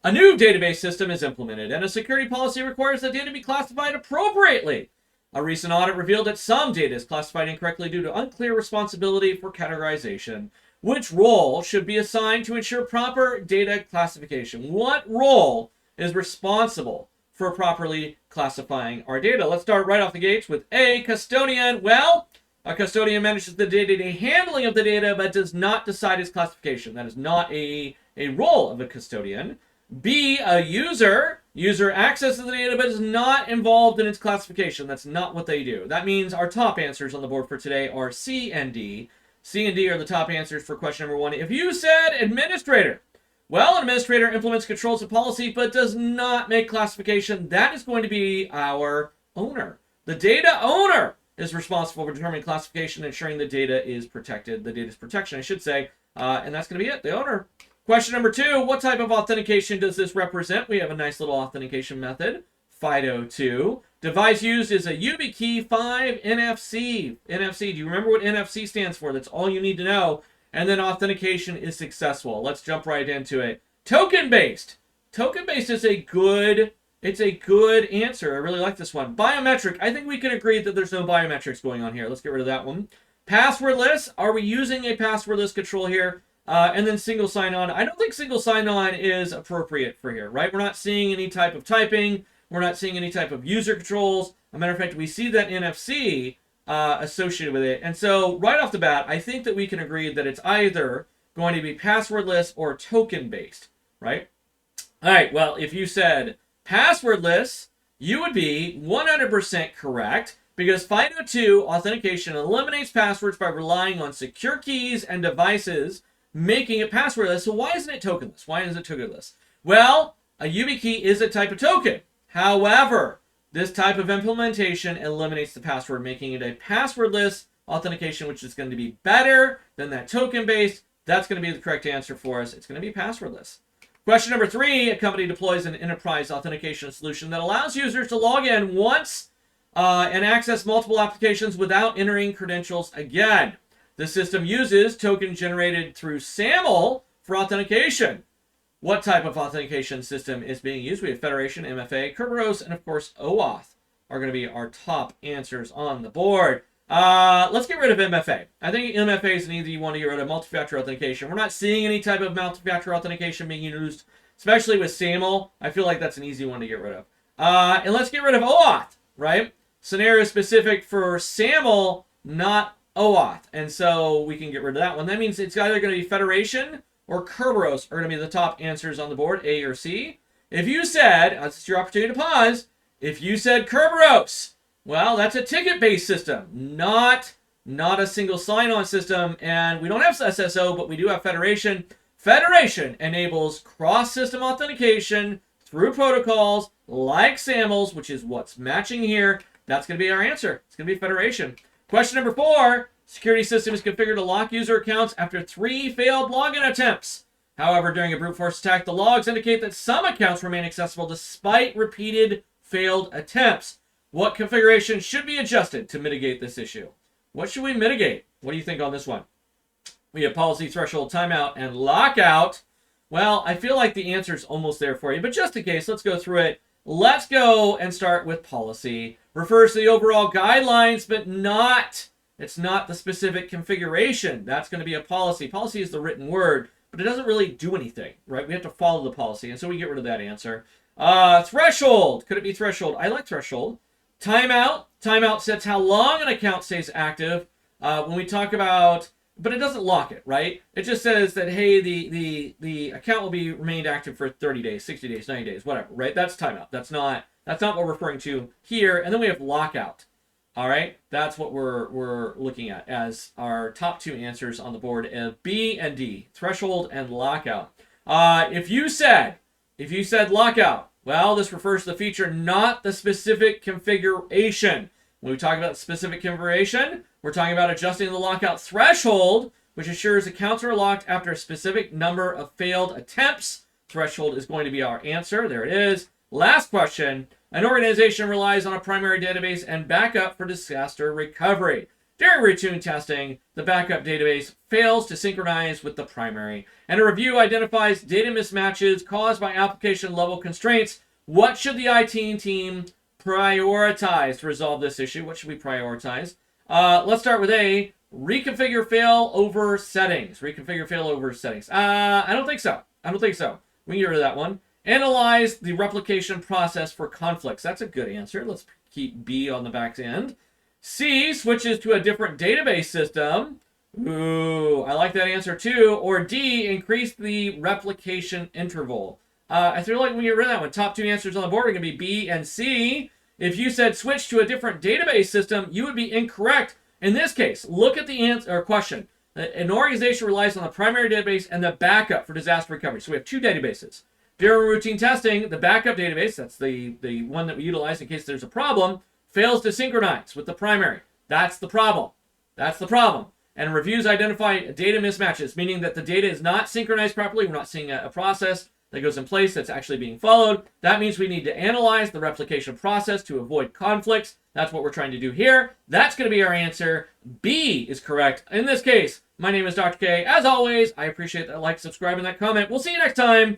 A new database system is implemented, and a security policy requires the data be classified appropriately. A recent audit revealed that some data is classified incorrectly due to unclear responsibility for categorization. Which role should be assigned to ensure proper data classification? What role is responsible for properly classifying our data? Let's start right off the gates with A, custodian. Well, a custodian manages the day-to-day handling of the data but does not decide its classification. That is not a role of a custodian. B, a user. User accesses the data but is not involved in its classification. That's not what they do. That means our top answers on the board for today are C and D. C and D are the top answers for question number 1. If you said administrator, well, an administrator implements controls and policy but does not make classification. That is going to be our owner. The data owner is responsible for determining classification and ensuring the data is protected. The data's protection, I should say. And that's going to be it, the owner. Question number 2, what type of authentication does this represent? We have a nice little authentication method, FIDO2. Device used is a YubiKey 5 NFC. NFC, do you remember what NFC stands for? That's all you need to know. And then authentication is successful. Let's jump right into it. Token-based. Token-based is a good answer. I really like this one. Biometric. I think we can agree that there's no biometrics going on here. Let's get rid of that one. Passwordless. Are we using a passwordless control here? And then single sign-on. I don't think single sign-on is appropriate for here, right? We're not seeing any type of typing. We're not seeing any type of user controls. As a matter of fact, we see that NFC associated with it. And so right off the bat, I think that we can agree that it's either going to be passwordless or token-based, right? All right, well, if you said passwordless, you would be 100% correct because FIDO2 authentication eliminates passwords by relying on secure keys and devices, making it passwordless. So why isn't it tokenless? Why isn't it tokenless? Well, a YubiKey is a type of token. However, this type of implementation eliminates the password, making it a passwordless authentication, which is going to be better than that token-based. That's going to be the correct answer for us. It's going to be passwordless. Question number 3, a company deploys an enterprise authentication solution that allows users to log in once and access multiple applications without entering credentials again. The system uses tokens generated through SAML for authentication. What type of authentication system is being used? We have Federation, MFA, Kerberos, and of course OAuth are going to be our top answers on the board. Let's get rid of MFA. I think MFA is an easy one to get rid of. Multi-factor authentication. We're not seeing any type of multi-factor authentication being used, especially with SAML. I feel like that's an easy one to get rid of. And let's get rid of OAuth, right? Scenario specific for SAML, not OAuth. And so we can get rid of that one. That means it's either going to be Federation or Kerberos are going to be the top answers on the board, A or C. If you said, this is your opportunity to pause, if you said Kerberos, well, that's a ticket-based system, not a single sign-on system, and we don't have SSO, but we do have Federation. Federation enables cross-system authentication through protocols like SAMLs, which is what's matching here. That's going to be our answer. It's going to be Federation. Question number 4. Security system is configured to lock user accounts after 3 failed login attempts. However, during a brute force attack, the logs indicate that some accounts remain accessible despite repeated failed attempts. What configuration should be adjusted to mitigate this issue? What should we mitigate? What do you think on this one? We have policy, threshold, timeout, and lockout. Well, I feel like the answer is almost there for you, but just in case, let's go through it. Let's go and start with policy. Refers to the overall guidelines, but it's not the specific configuration. That's going to be a policy. Policy is the written word, but it doesn't really do anything, right? We have to follow the policy, and so we get rid of that answer. Threshold. Could it be threshold? I like threshold. Timeout. Timeout sets how long an account stays active. When we talk about, but it doesn't lock it, right? It just says that, hey, the account will be remained active for 30 days, 60 days, 90 days, whatever, right? That's timeout. That's not what we're referring to here. And then we have lockout. All right, that's what we're looking at as our top 2 answers on the board of B and D, threshold and lockout. If you said lockout, well, this refers to the feature, not the specific configuration. When we talk about specific configuration, we're talking about adjusting the lockout threshold, which ensures accounts are locked after a specific number of failed attempts. Threshold is going to be our answer. There it is. Last question. An organization relies on a primary database and backup for disaster recovery. During routine testing, the backup database fails to synchronize with the primary, and a review identifies data mismatches caused by application level constraints. What should the IT team prioritize to resolve this issue? What should we prioritize? Let's start with A, reconfigure failover settings. Reconfigure failover settings. I don't think so. We can get rid of that one. Analyze the replication process for conflicts. That's a good answer. Let's keep B on the back end. C, switches to a different database system. Ooh, I like that answer too. Or D, increase the replication interval. I feel like when you read that one, top two answers on the board are going to be B and C. If you said switch to a different database system, you would be incorrect. In this case, look at the answer or question. An organization relies on the primary database and the backup for disaster recovery. So we have two databases. During routine testing, the backup database, that's the one that we utilize in case there's a problem, fails to synchronize with the primary. That's the problem. And reviews identify data mismatches, meaning that the data is not synchronized properly. We're not seeing a process that goes in place that's actually being followed. That means we need to analyze the replication process to avoid conflicts. That's what we're trying to do here. That's going to be our answer. B is correct. In this case, my name is Dr. K. As always, I appreciate that like, subscribe, and that comment. We'll see you next time.